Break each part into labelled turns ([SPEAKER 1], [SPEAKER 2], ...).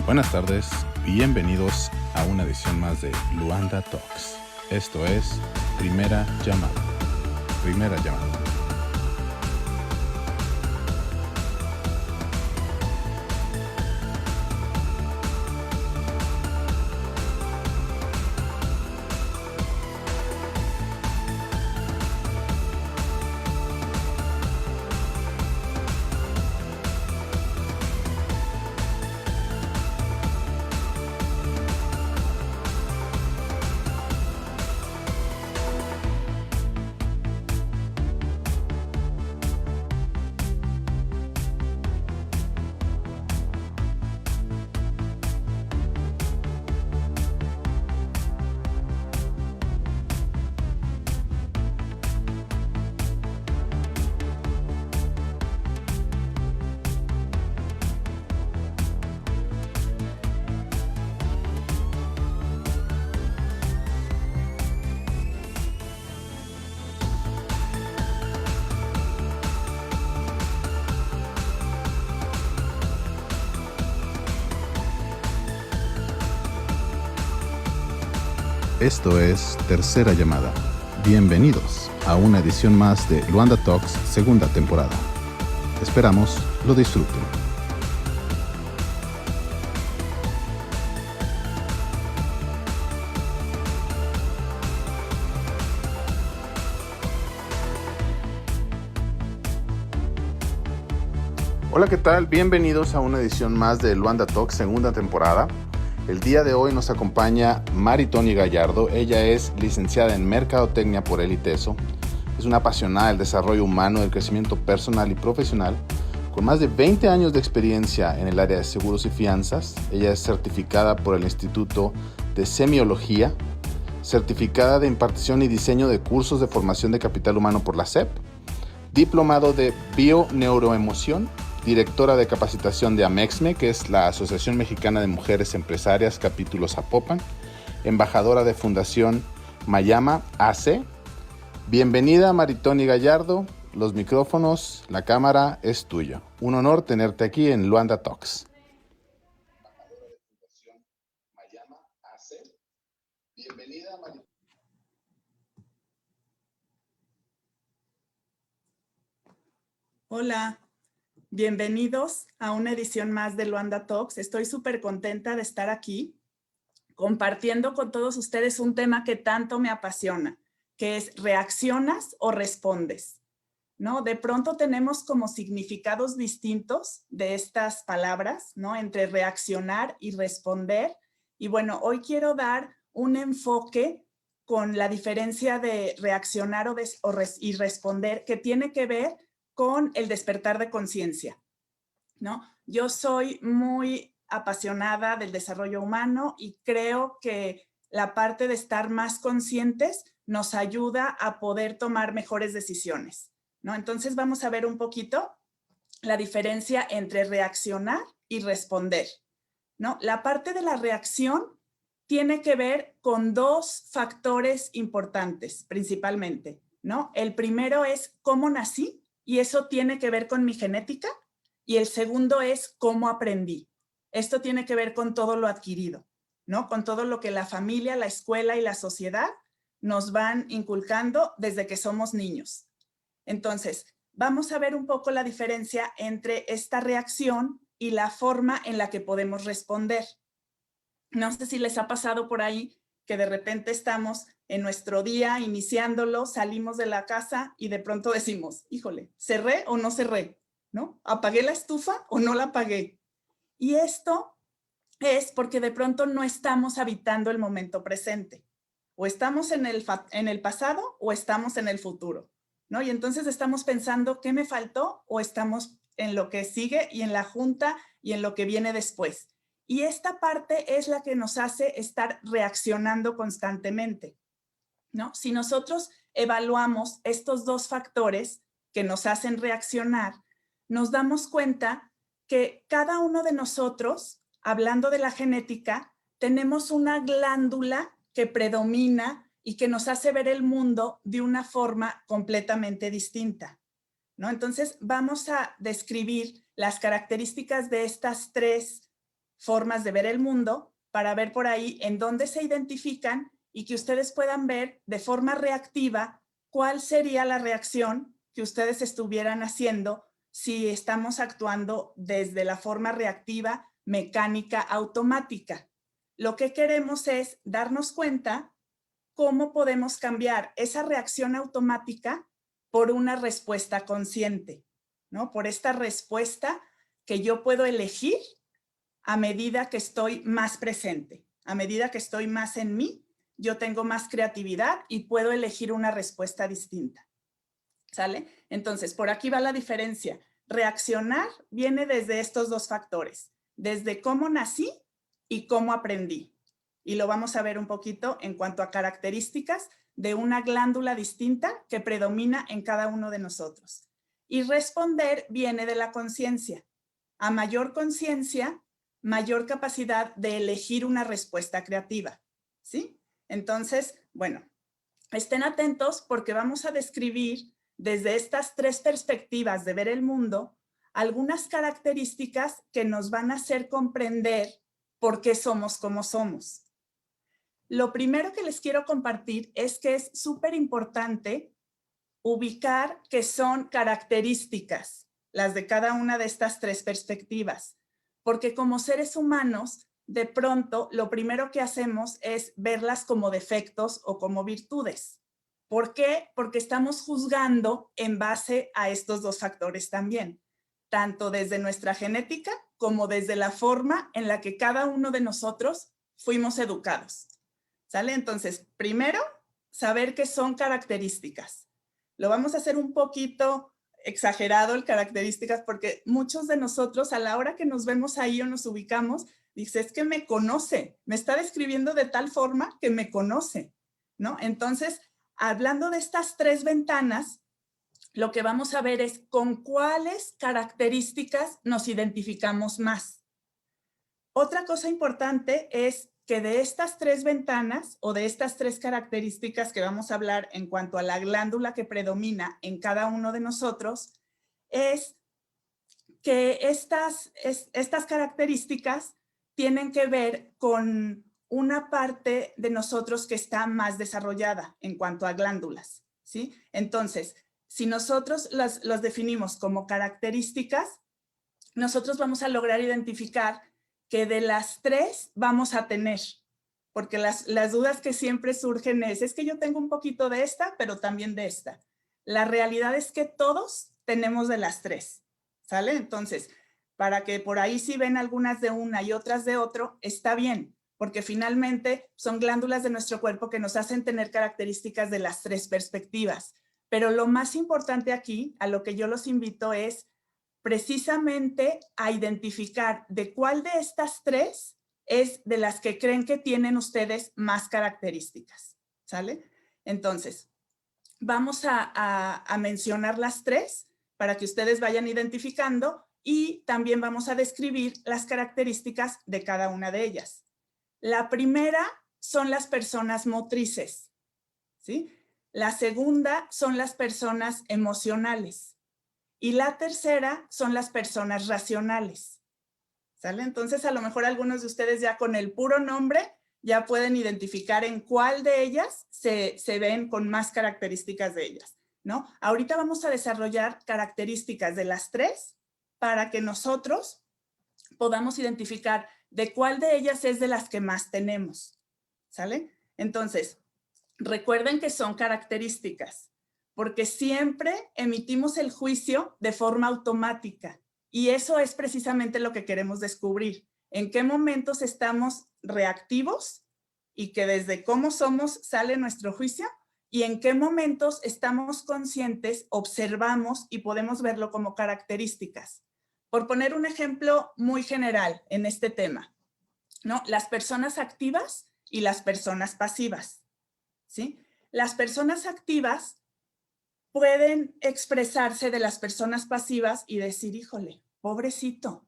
[SPEAKER 1] Buenas tardes, bienvenidos a una edición más de Luanda Talks. Esto es Primera Llamada. Primera Llamada. Esto es Tercera Llamada. Bienvenidos a una edición más de Luanda Talks, segunda temporada. Esperamos lo disfruten. Hola, ¿qué tal? Bienvenidos a una edición más de Luanda Talks, segunda temporada. El día de hoy nos acompaña Maritoni Gallardo. Ella es licenciada en Mercadotecnia por el ITESO. Es una apasionada del desarrollo humano, del crecimiento personal y profesional, con más de 20 años de experiencia en el área de seguros y fianzas. Ella es certificada por el Instituto de Semiología, certificada de impartición y diseño de cursos de formación de capital humano por la SEP, diplomado de Bioneuroemoción, directora de capacitación de AMEXME, que es la Asociación Mexicana de Mujeres Empresarias, capítulo Zapopan, embajadora de Fundación Mayama AC. Bienvenida, Maritoni Gallardo. Los micrófonos, la cámara es tuyo. Un honor tenerte aquí en Luanda Talks. Embajadora de Fundación Mayama AC. Bienvenida, Maritoni.
[SPEAKER 2] Hola. Bienvenidos a una edición más de Luanda Talks. Estoy súper contenta de estar aquí compartiendo con todos ustedes un tema que tanto me apasiona, que es ¿reaccionas o respondes? ¿No? De pronto tenemos como significados distintos de estas palabras, ¿no? Entre reaccionar y responder. Y bueno, hoy quiero dar un enfoque con la diferencia de reaccionar y responder, que tiene que ver con el despertar de conciencia, ¿no? Yo soy muy apasionada del desarrollo humano y creo que la parte de estar más conscientes nos ayuda a poder tomar mejores decisiones, ¿no? Entonces vamos a ver un poquito la diferencia entre reaccionar y responder, ¿no? La parte de la reacción tiene que ver con dos factores importantes, principalmente, ¿no? El primero es cómo nací, y eso tiene que ver con mi genética, y el segundo es cómo aprendí. Esto tiene que ver con todo lo adquirido, ¿no? Con todo lo que la familia, la escuela y la sociedad nos van inculcando desde que somos niños. Entonces, vamos a ver un poco la diferencia entre esta reacción y la forma en la que podemos responder. No sé si les ha pasado por ahí que de repente estamos en nuestro día iniciándolo, salimos de la casa y de pronto decimos, híjole, ¿cerré o no cerré? ¿No? ¿Apagué la estufa o no la apagué? Y esto es porque de pronto no estamos habitando el momento presente. O estamos en el pasado o estamos en el futuro, ¿no? Y entonces estamos pensando qué me faltó o estamos en lo que sigue y en la junta y en lo que viene después. Y esta parte es la que nos hace estar reaccionando constantemente, ¿no? Si nosotros evaluamos estos dos factores que nos hacen reaccionar, nos damos cuenta que cada uno de nosotros, hablando de la genética, tenemos una glándula que predomina y que nos hace ver el mundo de una forma completamente distinta, ¿no? Entonces, vamos a describir las características de estas tres formas de ver el mundo para ver por ahí en dónde se identifican y que ustedes puedan ver de forma reactiva cuál sería la reacción que ustedes estuvieran haciendo si estamos actuando desde la forma reactiva, mecánica, automática. Lo que queremos es darnos cuenta cómo podemos cambiar esa reacción automática por una respuesta consciente, ¿no? Por esta respuesta que yo puedo elegir a medida que estoy más presente, a medida que estoy más en mí, yo tengo más creatividad y puedo elegir una respuesta distinta. ¿Sale? Entonces, por aquí va la diferencia. Reaccionar viene desde estos dos factores, desde cómo nací y cómo aprendí. Y lo vamos a ver un poquito en cuanto a características de una glándula distinta que predomina en cada uno de nosotros. Y responder viene de la conciencia. A mayor conciencia, mayor capacidad de elegir una respuesta creativa. ¿Sí? Entonces, bueno, estén atentos porque vamos a describir desde estas tres perspectivas de ver el mundo algunas características que nos van a hacer comprender por qué somos como somos. Lo primero que les quiero compartir es que es súper importante ubicar qué son características, las de cada una de estas tres perspectivas, porque como seres humanos, de pronto, lo primero que hacemos es verlas como defectos o como virtudes. ¿Por qué? Porque estamos juzgando en base a estos dos factores también, tanto desde nuestra genética como desde la forma en la que cada uno de nosotros fuimos educados. ¿Sale? Entonces, primero, saber qué son características. Lo vamos a hacer un poquito exagerado el características porque muchos de nosotros a la hora que nos vemos ahí o nos ubicamos, dice, es que me conoce, me está describiendo de tal forma que me conoce, ¿no? Entonces, hablando de estas tres ventanas, lo que vamos a ver es con cuáles características nos identificamos más. Otra cosa importante es que de estas tres ventanas o de estas tres características que vamos a hablar en cuanto a la glándula que predomina en cada uno de nosotros, es que estas características tienen que ver con una parte de nosotros que está más desarrollada en cuanto a glándulas, ¿sí? Entonces, si nosotros las definimos como características, nosotros vamos a lograr identificar que de las tres vamos a tener, porque las dudas que siempre surgen es que yo tengo un poquito de esta, pero también de esta. La realidad es que todos tenemos de las tres, ¿sale? Entonces, para que por ahí si ven algunas de una y otras de otro, está bien, porque finalmente son glándulas de nuestro cuerpo que nos hacen tener características de las tres perspectivas. Pero lo más importante aquí, a lo que yo los invito es precisamente a identificar de cuál de estas tres es de las que creen que tienen ustedes más características, ¿sale? Entonces, vamos a mencionar las tres para que ustedes vayan identificando y también vamos a describir las características de cada una de ellas. La primera son las personas motrices, ¿sí? La segunda son las personas emocionales. Y la tercera son las personas racionales, ¿sale? Entonces, a lo mejor algunos de ustedes ya con el puro nombre ya pueden identificar en cuál de ellas se ven con más características de ellas, ¿no? Ahorita vamos a desarrollar características de las tres para que nosotros podamos identificar de cuál de ellas es de las que más tenemos, ¿sale? Entonces, recuerden que son características, porque siempre emitimos el juicio de forma automática y eso es precisamente lo que queremos descubrir. En qué momentos estamos reactivos y que desde cómo somos sale nuestro juicio y en qué momentos estamos conscientes, observamos y podemos verlo como características. Por poner un ejemplo muy general en este tema, ¿no? Las personas activas y las personas pasivas, ¿sí? Las personas activas pueden expresarse de las personas pasivas y decir, híjole, pobrecito,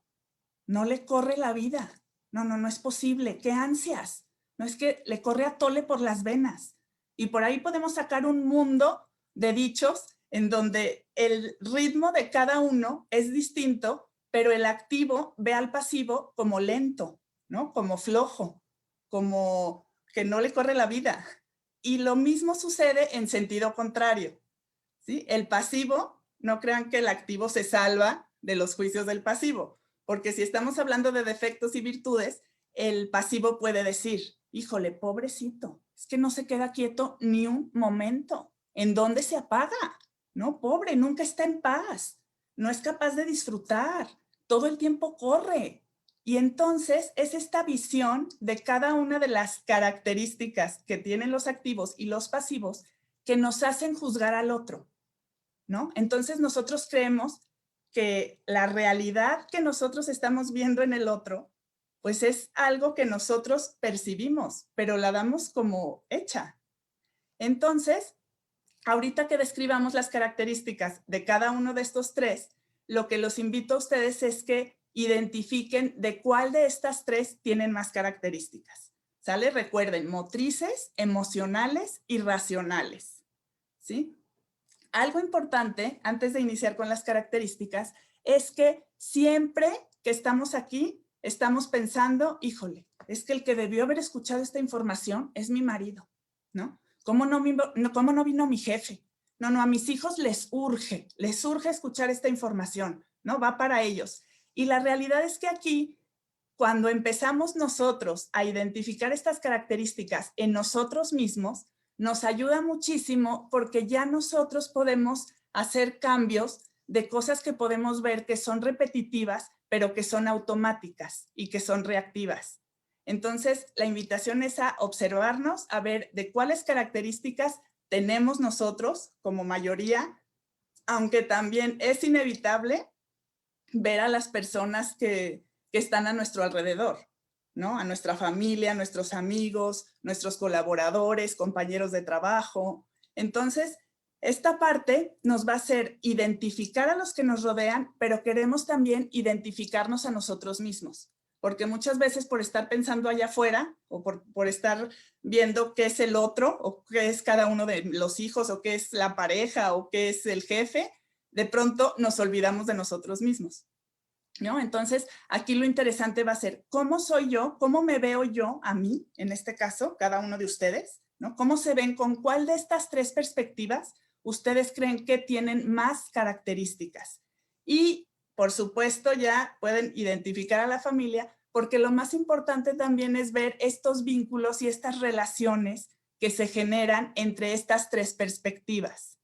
[SPEAKER 2] no le corre la vida. No es posible. ¡Qué ansias! No es que le corre a tole por las venas. Y por ahí podemos sacar un mundo de dichos en donde el ritmo de cada uno es distinto, pero el activo ve al pasivo como lento, ¿no? Como flojo, como que no le corre la vida. Y lo mismo sucede en sentido contrario, ¿sí? El pasivo, no crean que el activo se salva de los juicios del pasivo, porque si estamos hablando de defectos y virtudes, el pasivo puede decir, híjole, pobrecito, es que no se queda quieto ni un momento. ¿En dónde se apaga? No, pobre, nunca está en paz, no es capaz de disfrutar, todo el tiempo corre. Y entonces es esta visión de cada una de las características que tienen los activos y los pasivos que nos hacen juzgar al otro, ¿no? Entonces nosotros creemos que la realidad que nosotros estamos viendo en el otro, pues es algo que nosotros percibimos, pero la damos como hecha. Entonces, ahorita que describamos las características de cada uno de estos tres, lo que los invito a ustedes es que identifiquen de cuál de estas tres tienen más características. ¿Sale? Recuerden, motrices, emocionales y racionales. ¿Sí? Algo importante, antes de iniciar con las características, es que siempre que estamos aquí, estamos pensando, híjole, es que el que debió haber escuchado esta información es mi marido, ¿no? ¿Cómo no vino mi jefe? No, a mis hijos les urge escuchar esta información, ¿no? Va para ellos. Y la realidad es que aquí, cuando empezamos nosotros a identificar estas características en nosotros mismos, nos ayuda muchísimo porque ya nosotros podemos hacer cambios de cosas que podemos ver que son repetitivas, pero que son automáticas y que son reactivas. Entonces, la invitación es a observarnos, a ver de cuáles características tenemos nosotros como mayoría, aunque también es inevitable ver a las personas que están a nuestro alrededor, ¿no? A nuestra familia, a nuestros amigos, nuestros colaboradores, compañeros de trabajo. Entonces, esta parte nos va a hacer identificar a los que nos rodean, pero queremos también identificarnos a nosotros mismos. Porque muchas veces por estar pensando allá afuera o por estar viendo qué es el otro o qué es cada uno de los hijos o qué es la pareja o qué es el jefe, de pronto nos olvidamos de nosotros mismos, ¿no? Entonces, aquí lo interesante va a ser cómo soy yo, cómo me veo yo a mí, en este caso, cada uno de ustedes, ¿no? ¿Cómo se ven? ¿Con cuál de estas tres perspectivas ustedes creen que tienen más características? Y, por supuesto, ya pueden identificar a la familia, porque lo más importante también es ver estos vínculos y estas relaciones que se generan entre estas tres perspectivas,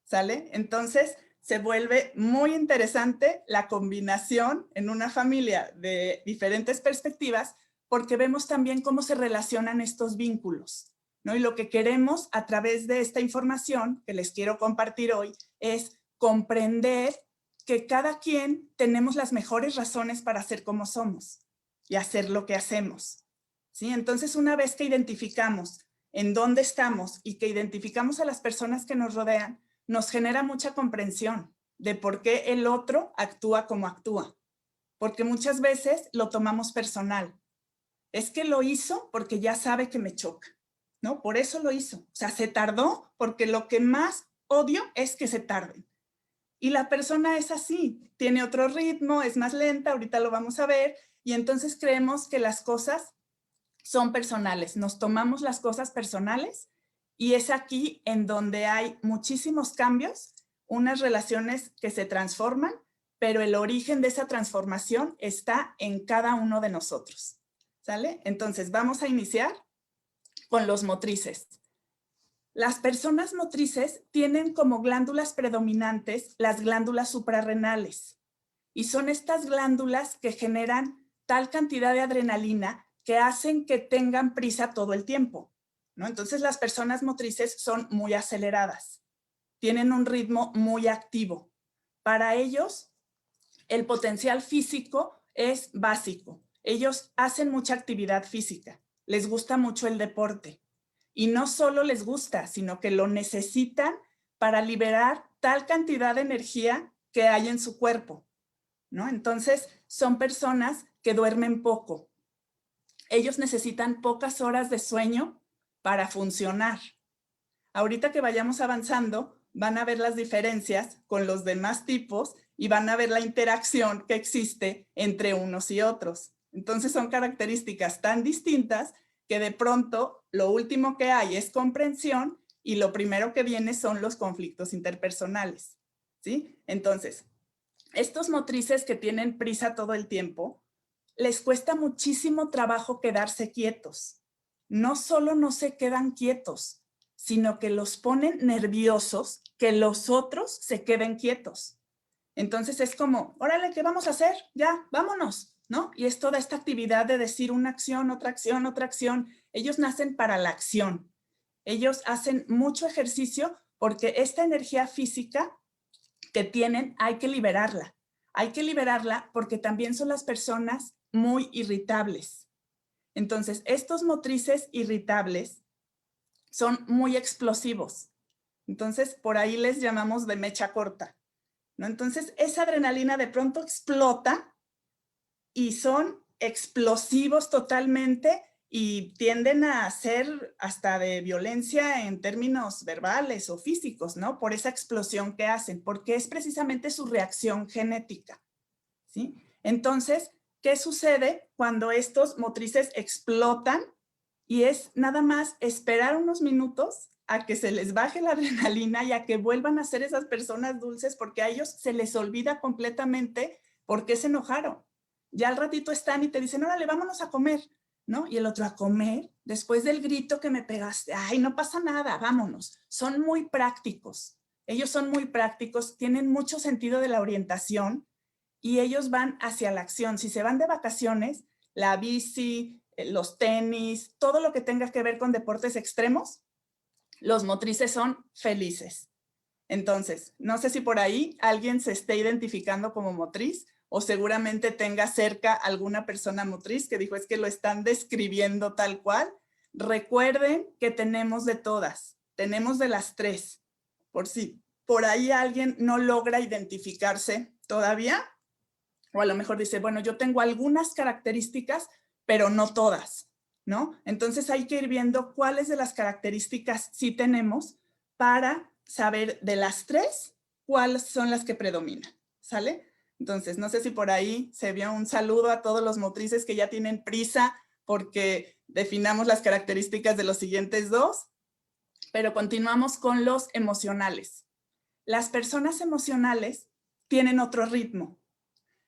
[SPEAKER 2] ¿sale? Entonces, se vuelve muy interesante la combinación en una familia de diferentes perspectivas porque vemos también cómo se relacionan estos vínculos, ¿no? Y lo que queremos a través de esta información que les quiero compartir hoy es comprender que cada quien tenemos las mejores razones para ser como somos y hacer lo que hacemos, ¿sí? Entonces, una vez que identificamos en dónde estamos y que identificamos a las personas que nos rodean, nos genera mucha comprensión de por qué el otro actúa como actúa. Porque muchas veces lo tomamos personal. Es que lo hizo porque ya sabe que me choca, ¿no? Por eso lo hizo. O sea, se tardó porque lo que más odio es que se tarden. Y la persona es así, tiene otro ritmo, es más lenta, ahorita lo vamos a ver, y entonces creemos que las cosas son personales, nos tomamos las cosas personales y es aquí en donde hay muchísimos cambios, unas relaciones que se transforman, pero el origen de esa transformación está en cada uno de nosotros, ¿sale? Entonces vamos a iniciar con los motrices. Las personas motrices tienen como glándulas predominantes las glándulas suprarrenales y son estas glándulas que generan tal cantidad de adrenalina que hacen que tengan prisa todo el tiempo, ¿no? Entonces las personas motrices son muy aceleradas, tienen un ritmo muy activo. Para ellos, el potencial físico es básico. Ellos hacen mucha actividad física, les gusta mucho el deporte. Y no solo les gusta, sino que lo necesitan para liberar tal cantidad de energía que hay en su cuerpo, ¿no? Entonces, son personas que duermen poco. Ellos necesitan pocas horas de sueño para funcionar. Ahorita que vayamos avanzando, van a ver las diferencias con los demás tipos y van a ver la interacción que existe entre unos y otros. Entonces son características tan distintas que de pronto lo último que hay es comprensión y lo primero que viene son los conflictos interpersonales, ¿sí? Entonces, estos motrices que tienen prisa todo el tiempo, les cuesta muchísimo trabajo quedarse quietos. No solo no se quedan quietos, sino que los ponen nerviosos que los otros se queden quietos. Entonces es como, órale, ¿qué vamos a hacer? Ya, vámonos, ¿no? Y es toda esta actividad de decir una acción, otra acción, otra acción. Ellos nacen para la acción. Ellos hacen mucho ejercicio porque esta energía física que tienen hay que liberarla. Hay que liberarla porque también son las personas muy irritables. Entonces, estos motrices irritables son muy explosivos. Entonces, por ahí les llamamos de mecha corta, ¿no? Entonces, esa adrenalina de pronto explota y son explosivos totalmente y tienden a ser hasta de violencia en términos verbales o físicos, ¿no? Por esa explosión que hacen, porque es precisamente su reacción genética, ¿sí? Entonces, ¿qué sucede cuando estos motrices explotan? Y es nada más esperar unos minutos a que se les baje la adrenalina y a que vuelvan a ser esas personas dulces, porque a ellos se les olvida completamente por qué se enojaron. Ya al ratito están y te dicen, órale, vámonos a comer, ¿no? Y el otro, a comer, después del grito que me pegaste, ay, no pasa nada, vámonos. Son muy prácticos. Ellos son muy prácticos, tienen mucho sentido de la orientación y ellos van hacia la acción. Si se van de vacaciones, la bici, los tenis, todo lo que tenga que ver con deportes extremos, los motrices son felices. Entonces, no sé si por ahí alguien se esté identificando como motriz o seguramente tenga cerca alguna persona motriz que dijo, es que lo están describiendo tal cual. Recuerden que tenemos de todas, tenemos de las tres. Por si por ahí alguien no logra identificarse todavía, o a lo mejor dice, bueno, yo tengo algunas características, pero no todas, ¿no? Entonces hay que ir viendo cuáles de las características sí tenemos para saber de las tres cuáles son las que predominan, ¿sale? Entonces, no sé si por ahí se vio un saludo a todos los motrices que ya tienen prisa porque definamos las características de los siguientes dos, pero continuamos con los emocionales. Las personas emocionales tienen otro ritmo.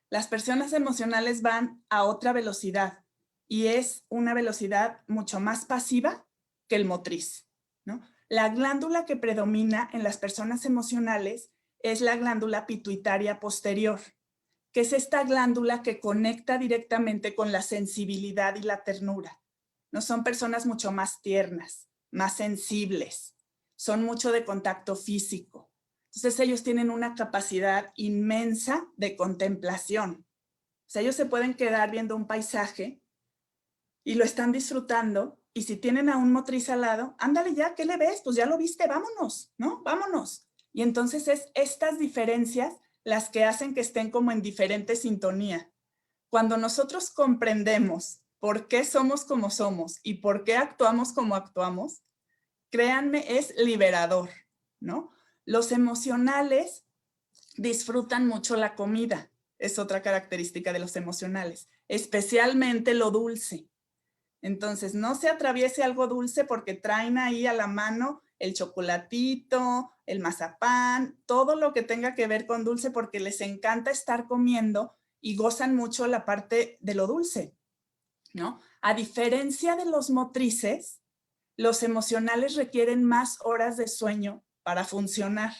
[SPEAKER 2] Las personas emocionales van a otra velocidad y es una velocidad mucho más pasiva que el motriz, ¿no? La glándula que predomina en las personas emocionales es la glándula pituitaria posterior, que es esta glándula que conecta directamente con la sensibilidad y la ternura. No son personas mucho más tiernas, más sensibles, son mucho de contacto físico. Entonces ellos tienen una capacidad inmensa de contemplación. O sea, ellos se pueden quedar viendo un paisaje y lo están disfrutando y si tienen a un motriz al lado, ándale ya, ¿qué le ves? Pues ya lo viste, vámonos, ¿no? Vámonos. Y entonces es estas diferencias las que hacen que estén como en diferente sintonía. Cuando nosotros comprendemos por qué somos como somos y por qué actuamos como actuamos, créanme, es liberador, ¿no? Los emocionales disfrutan mucho la comida, es otra característica de los emocionales, especialmente lo dulce. Entonces, no se atraviese algo dulce porque traen ahí a la mano el chocolatito, el mazapán, todo lo que tenga que ver con dulce porque les encanta estar comiendo y gozan mucho la parte de lo dulce, ¿no? A diferencia de los motrices, los emocionales requieren más horas de sueño para funcionar.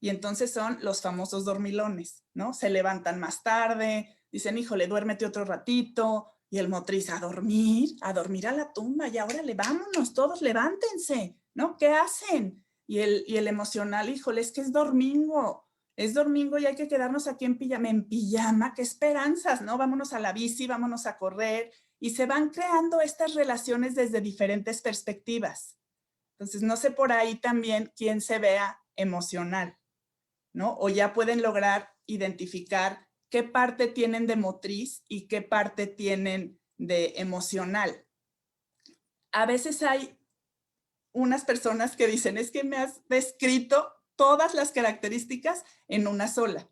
[SPEAKER 2] Y entonces son los famosos dormilones, ¿no? Se levantan más tarde, dicen, híjole, duérmete otro ratito, y el motriz, a dormir a la tumba, y ahora vámonos, todos levántense, ¿no? ¿Qué hacen? Y el emocional, híjole, es que es domingo y hay que quedarnos aquí en pijama, qué esperanzas, ¿no? Vámonos a la bici, vámonos a correr, y se van creando estas relaciones desde diferentes perspectivas. Entonces, no sé por ahí también quién se vea emocional, ¿no? O ya pueden lograr identificar qué parte tienen de motriz y qué parte tienen de emocional. A veces hay unas personas que dicen, es que me has descrito todas las características en una sola,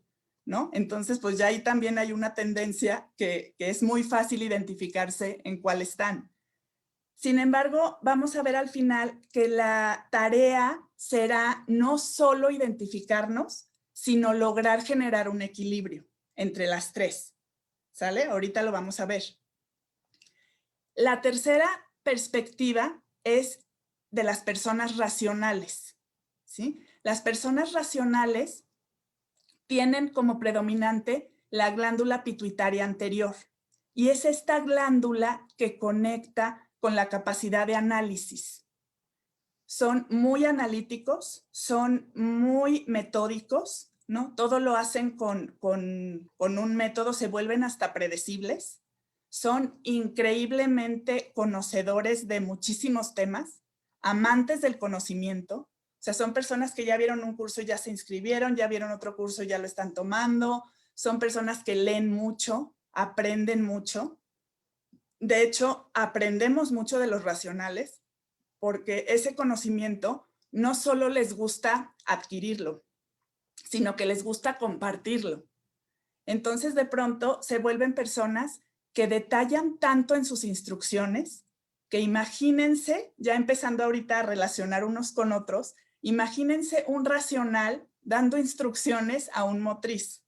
[SPEAKER 2] ¿no? Entonces, pues ya ahí también hay una tendencia que es muy fácil identificarse en cuál están. Sin embargo, vamos a ver al final que la tarea será no solo identificarnos, sino lograr generar un equilibrio entre las tres. ¿Sale? Ahorita lo vamos a ver. La tercera perspectiva es de las personas racionales, ¿sí? Las personas racionales tienen como predominante la glándula pituitaria anterior y es esta glándula que conecta con la capacidad de análisis. Son muy analíticos, son muy metódicos, ¿no? Todo lo hacen con un método, se vuelven hasta predecibles. Son increíblemente conocedores de muchísimos temas, amantes del conocimiento. O sea, son personas que ya vieron un curso y ya se inscribieron, ya vieron otro curso y ya lo están tomando. Son personas que leen mucho, aprenden mucho. De hecho, aprendemos mucho de los racionales porque ese conocimiento no solo les gusta adquirirlo, sino que les gusta compartirlo. Entonces, de pronto, se vuelven personas que detallan tanto en sus instrucciones que imagínense, ya empezando ahorita a relacionar unos con otros, imagínense un racional dando instrucciones a un motriz,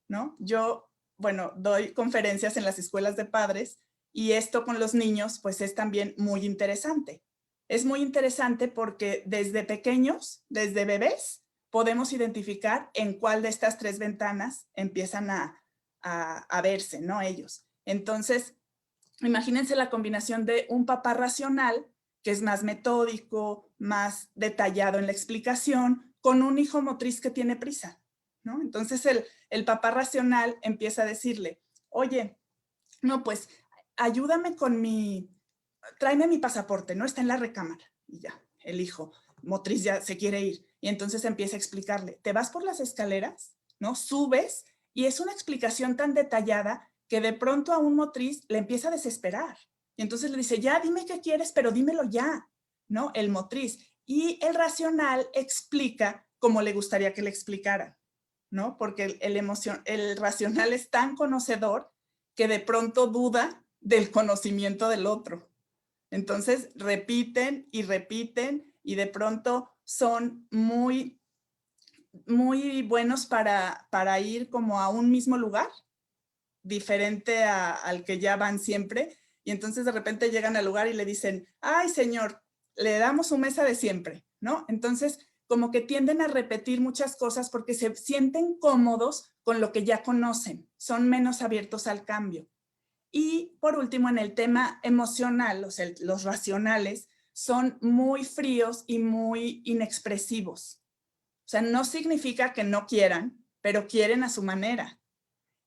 [SPEAKER 2] ¿no? Yo, bueno, doy conferencias en las escuelas de padres y esto con los niños, pues es también muy interesante. Es muy interesante porque desde pequeños, desde bebés, podemos identificar en cuál de estas tres ventanas empiezan a verse, ¿no? Ellos. Entonces, imagínense la combinación de un papá racional, que es más metódico, más detallado en la explicación, con un hijo motriz que tiene prisa, ¿no? Entonces, el papá racional empieza a decirle, oye, no, pues, ayúdame con tráeme mi pasaporte, ¿no? Está en la recámara. Y ya, el hijo motriz ya se quiere ir. Y entonces empieza a explicarle, te vas por las escaleras, ¿no? Subes, y es una explicación tan detallada que de pronto a un motriz le empieza a desesperar. Y entonces le dice, ya, dime qué quieres, pero dímelo ya, ¿no? El motriz. Y el racional explica como le gustaría que le explicara, ¿no? Porque el racional es tan conocedor que de pronto duda del conocimiento del otro. Entonces repiten y repiten y de pronto son muy, muy buenos para ir como a un mismo lugar, diferente al que ya van siempre. Y entonces de repente llegan al lugar y le dicen, ay señor, le damos su mesa de siempre, ¿no? Entonces como que tienden a repetir muchas cosas porque se sienten cómodos con lo que ya conocen, son menos abiertos al cambio. Y por último, en el tema emocional, o sea, los racionales son muy fríos y muy inexpresivos. O sea, no significa que no quieran, pero quieren a su manera.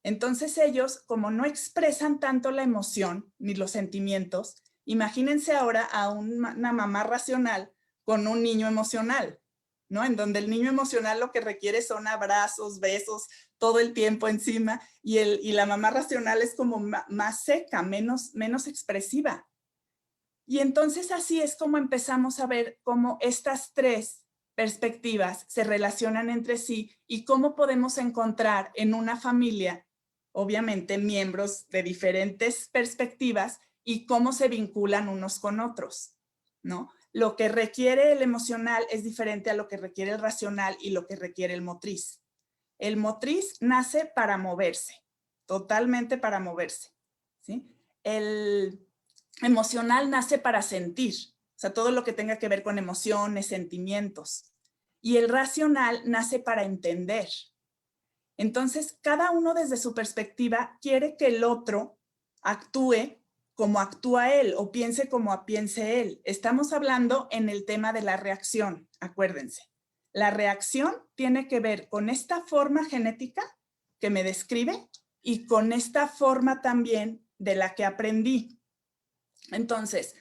[SPEAKER 2] Entonces ellos, como no expresan tanto la emoción ni los sentimientos, imagínense ahora a una mamá racional con un niño emocional, ¿no? En donde el niño emocional lo que requiere son abrazos, besos, todo el tiempo encima, y la mamá racional es como más seca, menos expresiva. Y entonces así es como empezamos a ver cómo estas tres perspectivas se relacionan entre sí y cómo podemos encontrar en una familia, obviamente, miembros de diferentes perspectivas y cómo se vinculan unos con otros, ¿no? Lo que requiere el emocional es diferente a lo que requiere el racional y lo que requiere el motriz. El motriz nace para moverse, totalmente para moverse, ¿sí? El emocional nace para sentir, o sea, todo lo que tenga que ver con emociones, sentimientos. Y el racional nace para entender. Entonces, cada uno desde su perspectiva quiere que el otro actúe como actúa él o piense como piense él. Estamos hablando en el tema de la reacción, acuérdense. La reacción tiene que ver con esta forma genética que me describe y con esta forma también de la que aprendí. Entonces,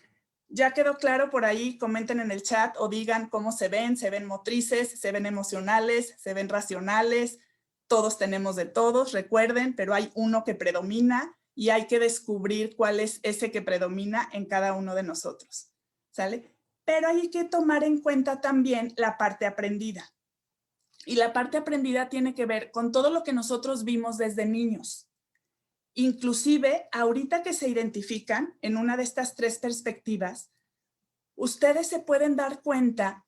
[SPEAKER 2] ¿ya quedó claro por ahí? Comenten en el chat o digan cómo se ven motrices, se ven emocionales, se ven racionales. Todos tenemos de todos, recuerden, pero hay uno que predomina y hay que descubrir cuál es ese que predomina en cada uno de nosotros, ¿sale? Pero hay que tomar en cuenta también la parte aprendida. Y la parte aprendida tiene que ver con todo lo que nosotros vimos desde niños. Inclusive, ahorita que se identifican en una de estas tres perspectivas, ustedes se pueden dar cuenta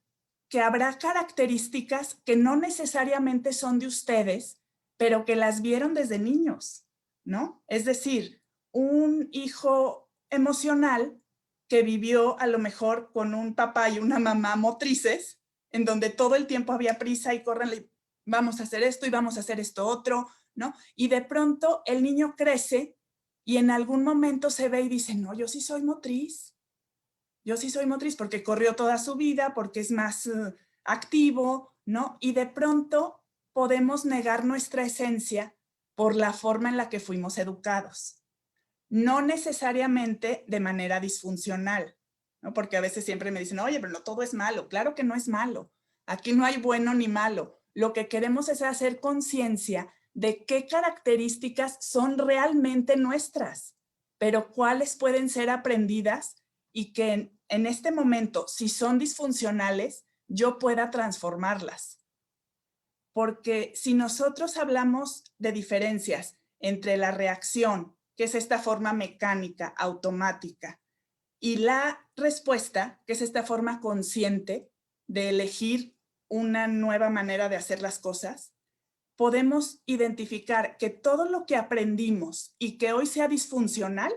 [SPEAKER 2] que habrá características que no necesariamente son de ustedes, pero que las vieron desde niños, ¿no? Es decir, un hijo emocional que vivió a lo mejor con un papá y una mamá motrices, en donde todo el tiempo había prisa y corren, vamos a hacer esto y vamos a hacer esto otro, ¿no? Y de pronto el niño crece y en algún momento se ve y dice, no, yo sí soy motriz. Yo sí soy motriz porque corrió toda su vida, porque es más activo, ¿no? Y de pronto podemos negar nuestra esencia por la forma en la que fuimos educados. No necesariamente de manera disfuncional, ¿no? Porque a veces siempre me dicen, oye, pero no todo es malo. Claro que no es malo. Aquí no hay bueno ni malo. Lo que queremos es hacer conciencia de qué características son realmente nuestras, pero cuáles pueden ser aprendidas y que en este momento, si son disfuncionales, yo pueda transformarlas. Porque si nosotros hablamos de diferencias entre la reacción, que es esta forma mecánica, automática, y la respuesta, que es esta forma consciente de elegir una nueva manera de hacer las cosas, podemos identificar que todo lo que aprendimos y que hoy sea disfuncional,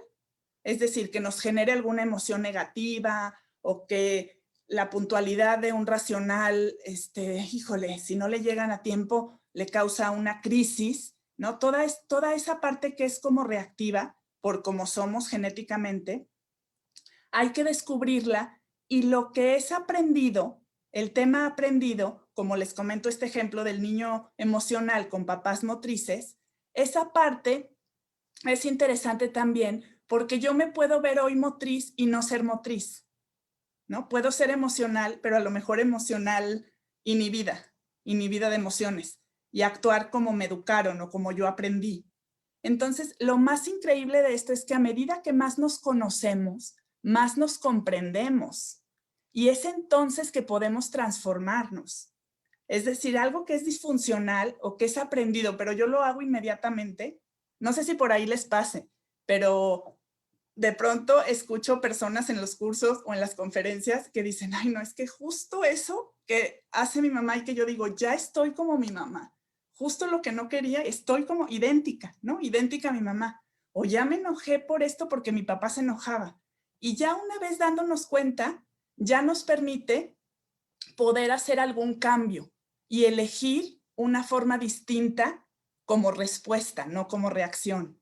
[SPEAKER 2] es decir, que nos genere alguna emoción negativa o que la puntualidad de un racional, híjole, si no le llegan a tiempo, le causa una crisis, ¿no? Toda esa parte que es como reactiva por cómo somos genéticamente, hay que descubrirla y lo que es aprendido, el tema aprendido, como les comento este ejemplo del niño emocional con papás motrices, esa parte es interesante también porque yo me puedo ver hoy motriz y no ser motriz, ¿no? Puedo ser emocional, pero a lo mejor emocional inhibida de emociones y actuar como me educaron o como yo aprendí. Entonces, lo más increíble de esto es que a medida que más nos conocemos, más nos comprendemos. Y es entonces que podemos transformarnos. Es decir, algo que es disfuncional o que es aprendido, pero yo lo hago inmediatamente. No sé si por ahí les pase, pero de pronto escucho personas en los cursos o en las conferencias que dicen, ay, no, es que justo eso que hace mi mamá y que yo digo, ya estoy como mi mamá. Justo lo que no quería, estoy como idéntica, ¿no? Idéntica a mi mamá. O ya me enojé por esto porque mi papá se enojaba. Y ya una vez dándonos cuenta, ya nos permite poder hacer algún cambio y elegir una forma distinta como respuesta, no como reacción.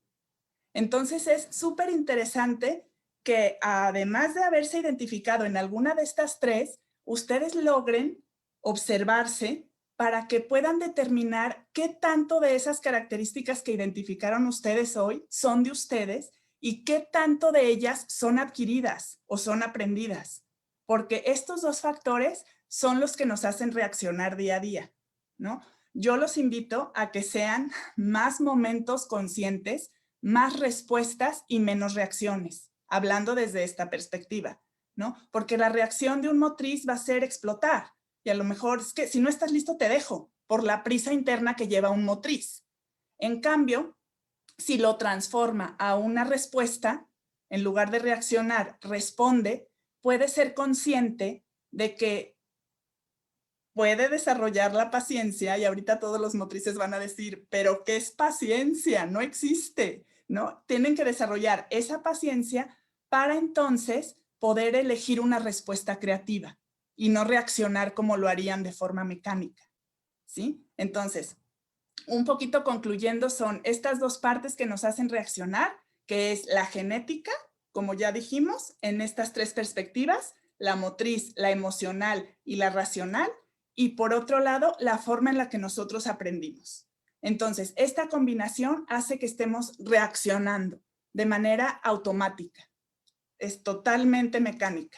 [SPEAKER 2] Entonces es súper interesante que además de haberse identificado en alguna de estas tres, ustedes logren observarse para que puedan determinar qué tanto de esas características que identificaron ustedes hoy son de ustedes y qué tanto de ellas son adquiridas o son aprendidas. Porque estos dos factores son los que nos hacen reaccionar día a día, ¿no? Yo los invito a que sean más momentos conscientes, más respuestas y menos reacciones, hablando desde esta perspectiva, ¿no? Porque la reacción de un motriz va a ser explotar y a lo mejor es que si no estás listo te dejo por la prisa interna que lleva un motriz. En cambio, si lo transforma a una respuesta, en lugar de reaccionar, responde, puede ser consciente de que puede desarrollar la paciencia y ahorita todos los motrices van a decir, pero ¿qué es paciencia? No existe, ¿no? Tienen que desarrollar esa paciencia para entonces poder elegir una respuesta creativa y no reaccionar como lo harían de forma mecánica, ¿sí? Entonces, un poquito concluyendo son estas dos partes que nos hacen reaccionar, que es la genética, como ya dijimos, en estas tres perspectivas, la motriz, la emocional y la racional, y por otro lado, la forma en la que nosotros aprendimos. Entonces, esta combinación hace que estemos reaccionando de manera automática. Es totalmente mecánica.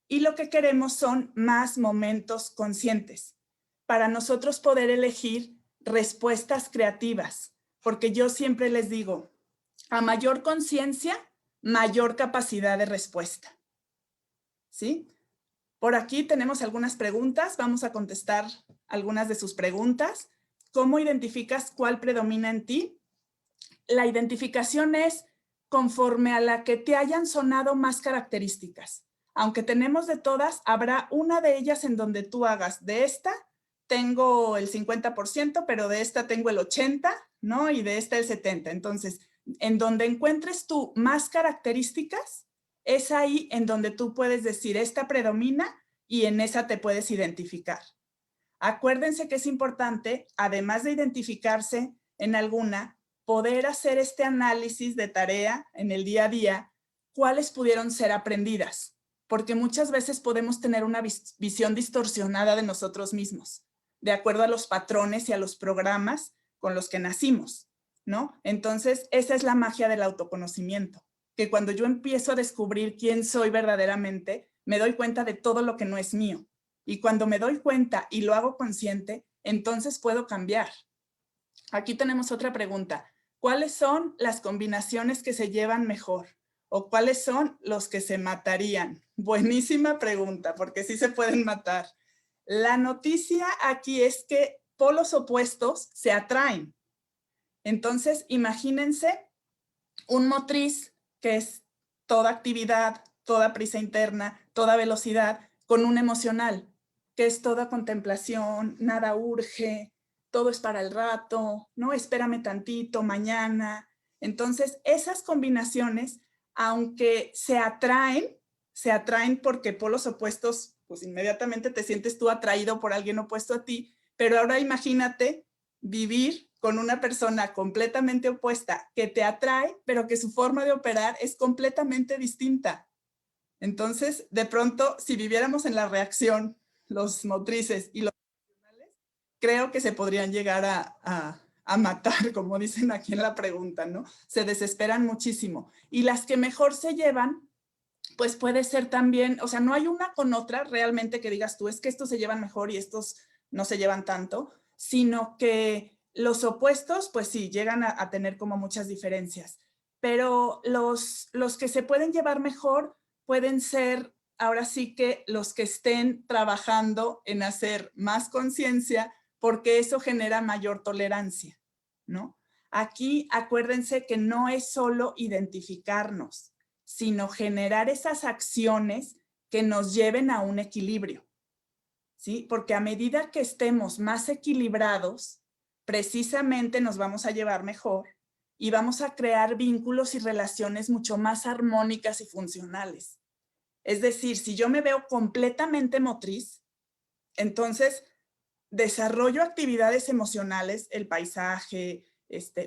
[SPEAKER 2] Y lo que queremos son más momentos conscientes para nosotros poder elegir respuestas creativas. Porque yo siempre les digo, a mayor conciencia, mayor capacidad de respuesta. ¿Sí? Por aquí tenemos algunas preguntas, vamos a contestar algunas de sus preguntas. ¿Cómo identificas cuál predomina en ti? La identificación es conforme a la que te hayan sonado más características. Aunque tenemos de todas, habrá una de ellas en donde tú hagas de esta tengo el 50%, pero de esta tengo el 80%, ¿no? Y de esta el 70%. Entonces, en donde encuentres tú más características, es ahí en donde tú puedes decir, esta predomina y en esa te puedes identificar. Acuérdense que es importante, además de identificarse en alguna, poder hacer este análisis de tarea en el día a día, cuáles pudieron ser aprendidas, porque muchas veces podemos tener una visión distorsionada de nosotros mismos, de acuerdo a los patrones y a los programas con los que nacimos, ¿no? Entonces, esa es la magia del autoconocimiento, que cuando yo empiezo a descubrir quién soy verdaderamente, me doy cuenta de todo lo que no es mío. Y cuando me doy cuenta y lo hago consciente, entonces puedo cambiar. Aquí tenemos otra pregunta. ¿Cuáles son las combinaciones que se llevan mejor? ¿O cuáles son los que se matarían? Buenísima pregunta, porque sí se pueden matar. La noticia aquí es que polos opuestos se atraen. Entonces, imagínense un motriz que es toda actividad, toda prisa interna, toda velocidad, con un emocional, que es toda contemplación, nada urge, todo es para el rato, ¿no? Espérame tantito, mañana. Entonces, esas combinaciones, aunque se atraen porque polos opuestos, pues inmediatamente te sientes tú atraído por alguien opuesto a ti, pero ahora imagínate vivir con una persona completamente opuesta que te atrae, pero que su forma de operar es completamente distinta. Entonces, de pronto, si viviéramos en la reacción, los motrices y los emocionales, creo que se podrían llegar a matar, como dicen aquí en la pregunta, ¿no? Se desesperan muchísimo. Y las que mejor se llevan, pues puede ser también, o sea, no hay una con otra realmente que digas tú, es que estos se llevan mejor y estos no se llevan tanto, sino que los opuestos, pues sí, llegan a tener como muchas diferencias. Pero los que se pueden llevar mejor pueden ser, ahora sí que los que estén trabajando en hacer más conciencia, porque eso genera mayor tolerancia, ¿no? Aquí acuérdense que no es solo identificarnos, sino generar esas acciones que nos lleven a un equilibrio, ¿sí? Porque a medida que estemos más equilibrados, precisamente nos vamos a llevar mejor y vamos a crear vínculos y relaciones mucho más armónicas y funcionales. Es decir, si yo me veo completamente motriz, entonces desarrollo actividades emocionales, el paisaje,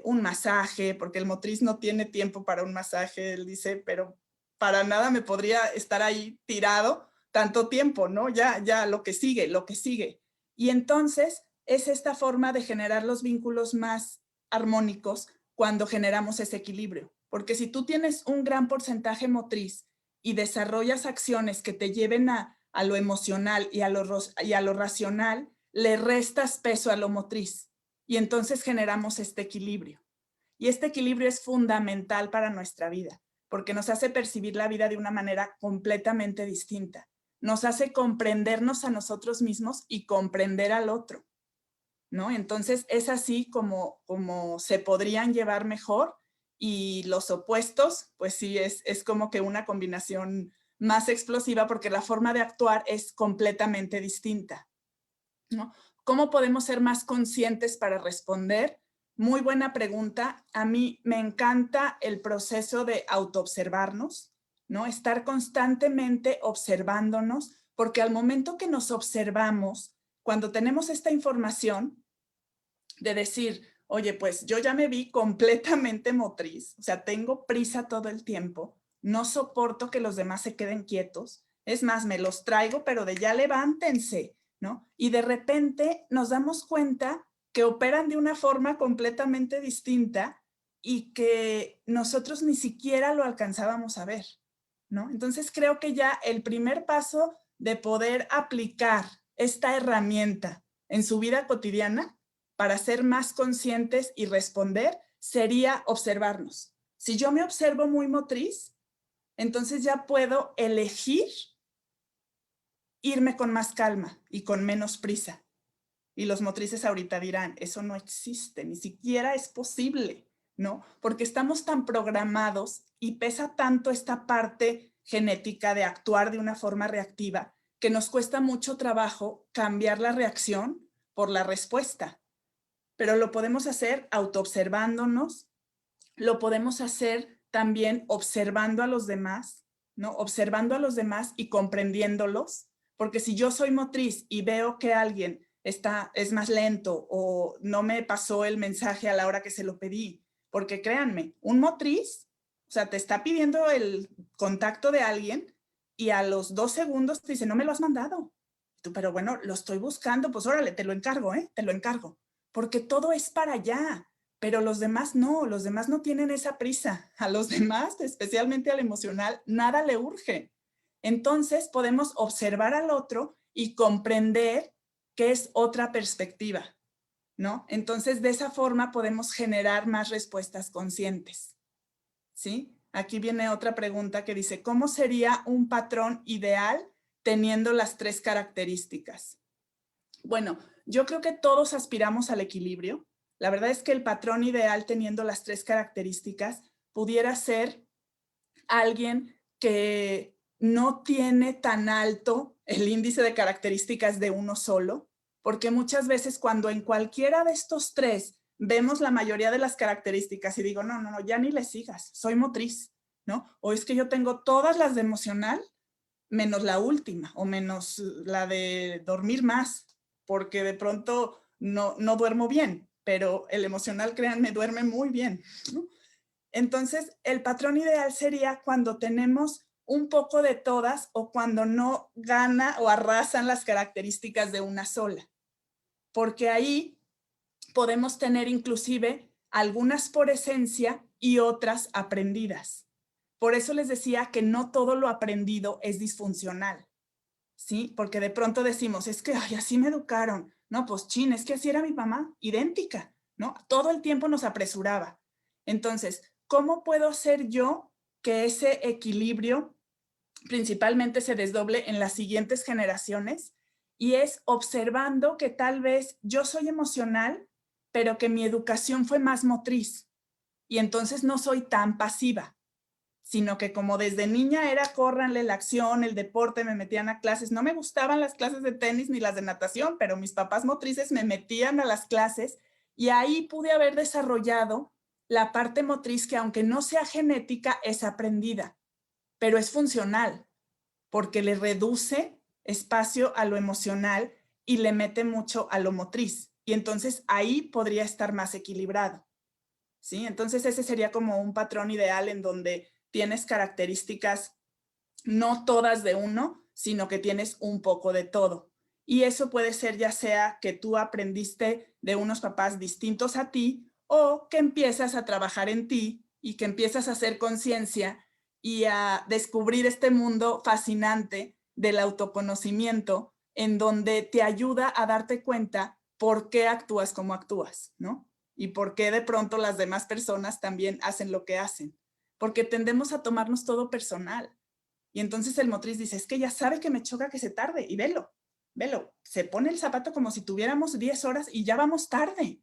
[SPEAKER 2] un masaje, porque el motriz no tiene tiempo para un masaje, él dice, pero para nada me podría estar ahí tirado tanto tiempo, ¿no? Ya, lo que sigue, lo que sigue. Y entonces es esta forma de generar los vínculos más armónicos cuando generamos ese equilibrio. Porque si tú tienes un gran porcentaje motriz y desarrollas acciones que te lleven a lo emocional y a lo racional, le restas peso a lo motriz y entonces generamos este equilibrio. Y este equilibrio es fundamental para nuestra vida, porque nos hace percibir la vida de una manera completamente distinta. Nos hace comprendernos a nosotros mismos y comprender al otro, ¿no? Entonces es así como se podrían llevar mejor, y los opuestos, pues sí, es como que una combinación más explosiva porque la forma de actuar es completamente distinta, ¿no? ¿Cómo podemos ser más conscientes para responder? Muy buena pregunta. A mí me encanta el proceso de autoobservarnos, ¿no? Estar constantemente observándonos, porque al momento que nos observamos, cuando tenemos esta información de decir, oye, pues yo ya me vi completamente motriz, o sea, tengo prisa todo el tiempo, no soporto que los demás se queden quietos, es más, me los traigo, pero de ya levántense, ¿no? Y de repente nos damos cuenta que operan de una forma completamente distinta y que nosotros ni siquiera lo alcanzábamos a ver, ¿no? Entonces creo que ya el primer paso de poder aplicar esta herramienta en su vida cotidiana para ser más conscientes y responder sería observarnos. Si yo me observo muy motriz, entonces ya puedo elegir irme con más calma y con menos prisa. Y los motrices ahorita dirán, eso no existe, ni siquiera es posible, ¿no? Porque estamos tan programados y pesa tanto esta parte genética de actuar de una forma reactiva que nos cuesta mucho trabajo cambiar la reacción por la respuesta. Pero lo podemos hacer autoobservándonos, lo podemos hacer también observando a los demás, ¿no? Observando a los demás y comprendiéndolos, porque si yo soy motriz y veo que alguien es más lento o no me pasó el mensaje a la hora que se lo pedí, porque créanme, un motriz, o sea, te está pidiendo el contacto de alguien y a los 2 segundos te dice, no me lo has mandado. Tú, pero bueno, lo estoy buscando, pues órale, te lo encargo, te lo encargo, porque todo es para allá. Pero los demás no tienen esa prisa. A los demás, especialmente al emocional, nada le urge. Entonces podemos observar al otro y comprender que es otra perspectiva, ¿no? Entonces de esa forma podemos generar más respuestas conscientes, ¿sí? Aquí viene otra pregunta que dice, ¿cómo sería un patrón ideal teniendo las 3 características? Bueno, yo creo que todos aspiramos al equilibrio. La verdad es que el patrón ideal teniendo las 3 características pudiera ser alguien que no tiene tan alto el índice de características de uno solo, porque muchas veces cuando en cualquiera de estos 3 vemos la mayoría de las características y digo, no, ya ni le sigas, soy motriz, ¿no? O es que yo tengo todas las de emocional, menos la última, o menos la de dormir más, porque de pronto no duermo bien, pero el emocional, créanme, duerme muy bien, ¿no? Entonces, el patrón ideal sería cuando tenemos un poco de todas o cuando no gana o arrasan las características de una sola, porque ahí podemos tener inclusive algunas por esencia y otras aprendidas. Por eso les decía que no todo lo aprendido es disfuncional, ¿sí? Porque de pronto decimos, es que ay, así me educaron. No, pues chin, es que así era mi mamá, idéntica, ¿no? Todo el tiempo nos apresuraba. Entonces, ¿cómo puedo hacer yo que ese equilibrio principalmente se desdoble en las siguientes generaciones? Y es observando que tal vez yo soy emocional, pero que mi educación fue más motriz. Y entonces no soy tan pasiva, sino que como desde niña era córranle la acción, el deporte, me metían a clases. No me gustaban las clases de tenis ni las de natación, pero mis papás motrices me metían a las clases y ahí pude haber desarrollado la parte motriz que aunque no sea genética, es aprendida, pero es funcional, porque le reduce espacio a lo emocional y le mete mucho a lo motriz. Y entonces ahí podría estar más equilibrado, ¿sí? Entonces ese sería como un patrón ideal en donde tienes características no todas de uno, sino que tienes un poco de todo. Y eso puede ser ya sea que tú aprendiste de unos papás distintos a ti o que empiezas a trabajar en ti y que empiezas a hacer conciencia y a descubrir este mundo fascinante del autoconocimiento en donde te ayuda a darte cuenta por qué actúas como actúas, ¿no? Y por qué de pronto las demás personas también hacen lo que hacen. Porque tendemos a tomarnos todo personal. Y entonces el motriz dice, es que ya sabe que me choca que se tarde. Y velo, se pone el zapato como si tuviéramos 10 horas y ya vamos tarde,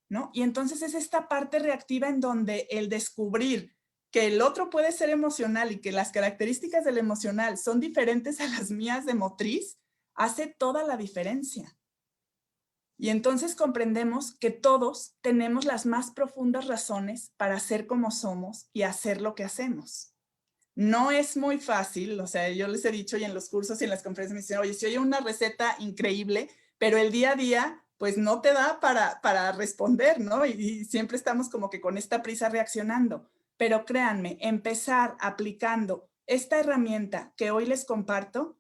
[SPEAKER 2] ¿no? Y entonces es esta parte reactiva en donde el descubrir que el otro puede ser emocional y que las características del emocional son diferentes a las mías de motriz, hace toda la diferencia. Y entonces comprendemos que todos tenemos las más profundas razones para ser como somos y hacer lo que hacemos. No es muy fácil, o sea, yo les he dicho y en los cursos y en las conferencias me dicen, oye, si oye una receta increíble, pero el día a día pues no te da para responder, ¿no? Y siempre estamos como que con esta prisa reaccionando. Pero créanme, empezar aplicando esta herramienta que hoy les comparto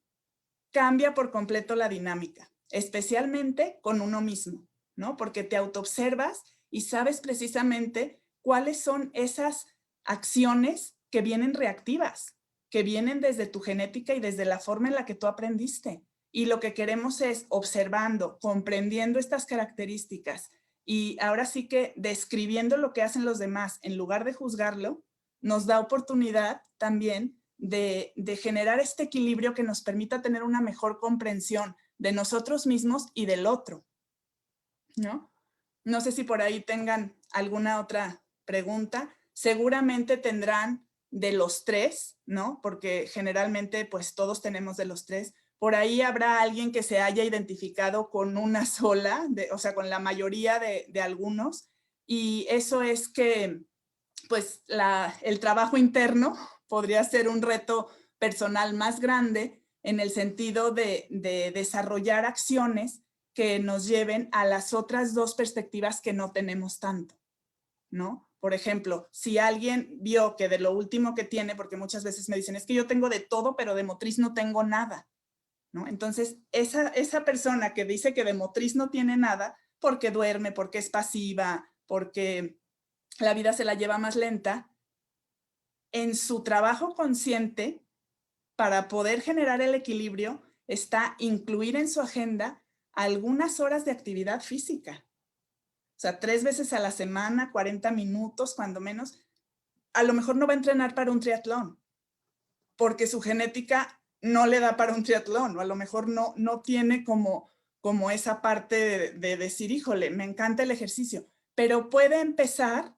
[SPEAKER 2] cambia por completo la dinámica, especialmente con uno mismo, ¿no? Porque te autoobservas y sabes precisamente cuáles son esas acciones que vienen reactivas, que vienen desde tu genética y desde la forma en la que tú aprendiste. Y lo que queremos es observando, comprendiendo estas características y ahora sí que describiendo lo que hacen los demás en lugar de juzgarlo, nos da oportunidad también de generar este equilibrio que nos permita tener una mejor comprensión de nosotros mismos y del otro. ¿no? No sé si por ahí tengan alguna otra pregunta. Seguramente tendrán de los tres, ¿no? Porque generalmente pues todos tenemos de los tres. Por ahí habrá alguien que se haya identificado con una sola, o sea, con la mayoría de algunos. Y eso es que pues el trabajo interno podría ser un reto personal más grande en el sentido de desarrollar acciones que nos lleven a las otras dos perspectivas que no tenemos tanto, ¿no? Por ejemplo, si alguien vio que de lo último que tiene, porque muchas veces me dicen, es que yo tengo de todo, pero de motriz no tengo nada, ¿no? Entonces, esa persona que dice que de motriz no tiene nada, porque duerme, porque es pasiva, porque la vida se la lleva más lenta, en su trabajo consciente, para poder generar el equilibrio, está incluir en su agenda algunas horas de actividad física. O sea, 3 veces a la semana, 40 minutos, cuando menos. A lo mejor no va a entrenar para un triatlón, porque su genética no le da para un triatlón, o a lo mejor no tiene como esa parte de decir, híjole, me encanta el ejercicio, pero puede empezar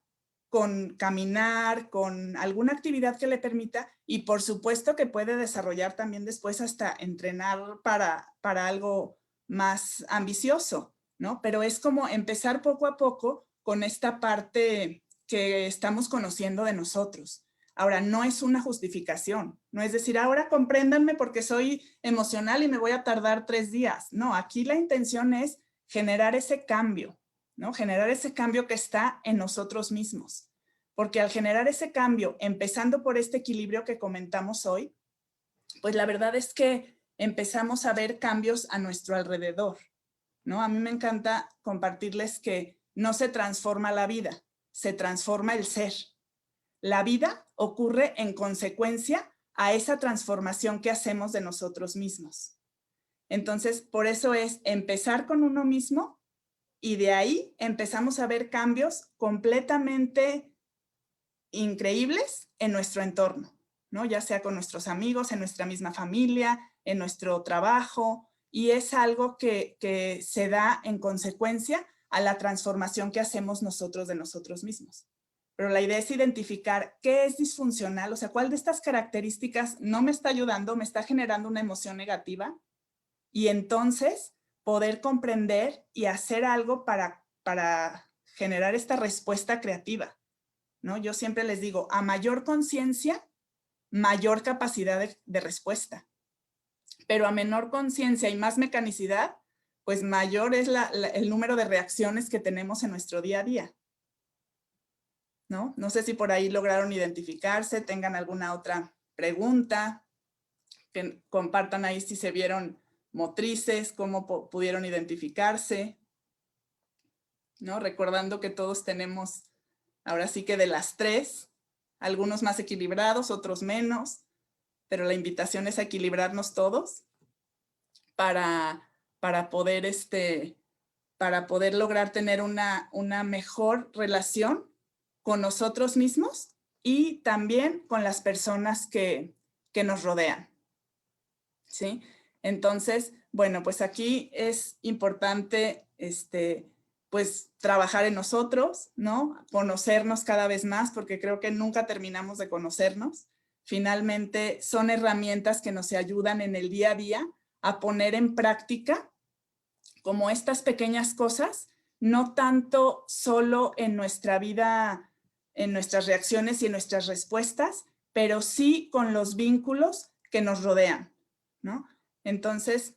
[SPEAKER 2] con caminar, con alguna actividad que le permita, y por supuesto que puede desarrollar también después hasta entrenar para algo más ambicioso, ¿no? Pero es como empezar poco a poco con esta parte que estamos conociendo de nosotros. Ahora, no es una justificación, no es decir, ahora compréndanme porque soy emocional y me voy a tardar 3 días. No, aquí la intención es generar ese cambio, ¿no? Generar ese cambio que está en nosotros mismos. Porque al generar ese cambio, empezando por este equilibrio que comentamos hoy, pues la verdad es que empezamos a ver cambios a nuestro alrededor, ¿no? A mí me encanta compartirles que no se transforma la vida, se transforma el ser. La vida ocurre en consecuencia a esa transformación que hacemos de nosotros mismos. Entonces, por eso es empezar con uno mismo y de ahí empezamos a ver cambios completamente increíbles en nuestro entorno, ¿no? Ya sea con nuestros amigos, en nuestra misma familia, en nuestro trabajo, y es algo que se da en consecuencia a la transformación que hacemos nosotros de nosotros mismos. Pero la idea es identificar qué es disfuncional, o sea, cuál de estas características no me está ayudando, me está generando una emoción negativa, y entonces poder comprender y hacer algo para generar esta respuesta creativa, ¿no? Yo siempre les digo, a mayor conciencia, mayor capacidad de respuesta, pero a menor conciencia y más mecanicidad, pues mayor es el número de reacciones que tenemos en nuestro día a día, ¿no? No sé si por ahí lograron identificarse, tengan alguna otra pregunta, que compartan ahí si se vieron motrices, cómo pudieron identificarse, ¿no? Recordando que todos tenemos, ahora sí que de las tres, algunos más equilibrados, otros menos, pero la invitación es a equilibrarnos todos para poder lograr tener una mejor relación con nosotros mismos y también con las personas que nos rodean, ¿sí? Entonces, bueno, pues aquí es importante, pues trabajar en nosotros, ¿no? Conocernos cada vez más, porque creo que nunca terminamos de conocernos. Finalmente, son herramientas que nos ayudan en el día a día a poner en práctica como estas pequeñas cosas, no tanto solo en nuestra vida, en nuestras reacciones y en nuestras respuestas, pero sí con los vínculos que nos rodean, ¿no? Entonces,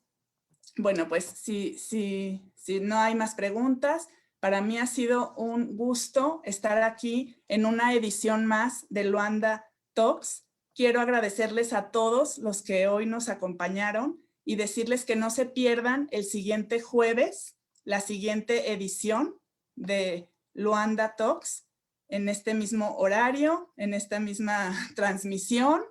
[SPEAKER 2] bueno, pues si no hay más preguntas, para mí ha sido un gusto estar aquí en una edición más de Luanda Talks. Quiero agradecerles a todos los que hoy nos acompañaron y decirles que no se pierdan el siguiente jueves, la siguiente edición de Luanda Talks, en este mismo horario, en esta misma transmisión,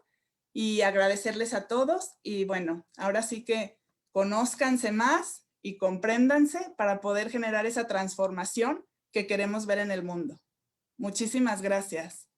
[SPEAKER 2] y agradecerles a todos. Y bueno, ahora sí que conózcanse más y compréndanse para poder generar esa transformación que queremos ver en el mundo. Muchísimas gracias.